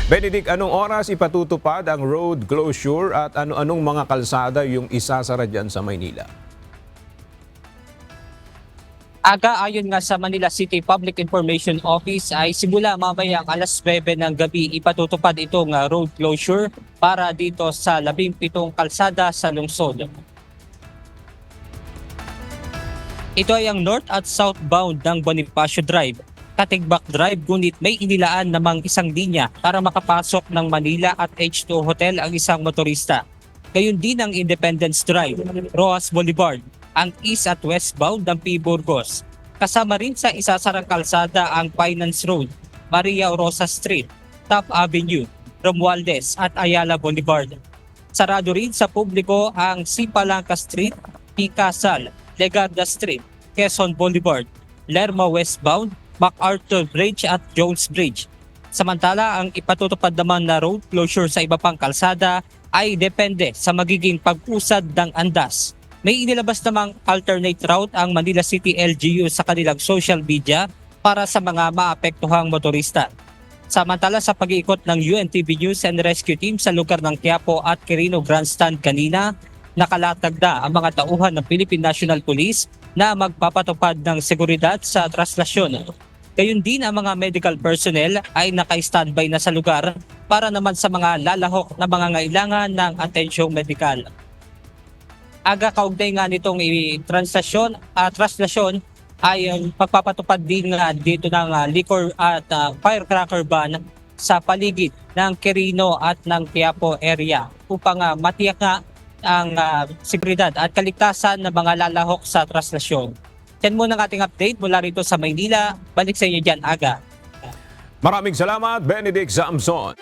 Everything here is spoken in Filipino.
Benedict, anong oras ipatutupad ang road closure at ano-anong mga kalsada yung isasara dyan sa Maynila? Aga, ayon nga sa Manila City Public Information Office ay simula mamayang alas 9 ng gabi ipatutupad itong road closure para dito sa 17 kalsada sa lungsod. Ito ay ang north at southbound ng Bonifacio Drive, Katigbak Drive, ngunit may inilaan namang isang linya para makapasok ng Manila at H2 Hotel ang isang motorista. Gayon din ang Independence Drive, Rojas Boulevard, ang east at westbound ng P. Burgos. Kasama rin sa isasarang kalsada ang Finance Road, Maria Rosa Street, Top Avenue, Romualdez at Ayala Boulevard. Sarado rin sa publiko ang Sipalangka Street, P. Casal, Legarda Street, Quezon Boulevard, Lerma Westbound, MacArthur Bridge at Jones Bridge. Samantala, ang ipatutupad naman na road closure sa iba pang kalsada ay depende sa magiging pag-usad ng andas. May inilabas namang alternate route ang Manila City LGU sa kanilang social media para sa mga maapektuhang motorista. Samantala, sa pag-iikot ng UNTV News and Rescue Team sa lugar ng Quiapo at Quirino Grandstand kanina, nakalatag na ang mga tauhan ng Philippine National Police na magpapatupad ng seguridad sa traslasyon. Gayun din ang mga medical personnel ay naka-standby na sa lugar para naman sa mga lalahok na mga ngailangan ng atensyong medikal. Aga kaugnay nga nitong traslasyon ay pagpapatupad din nga dito ng liquor at firecracker ban sa paligid ng Quirino at ng Quiapo area upang matiyak nga ang seguridad at kaligtasan ng mga lalahok sa traslasyon. Yan muna ang ating update mula rito sa Maynila. Balik sa inyo dyan, Aga. Maraming salamat, Benedict Zamson.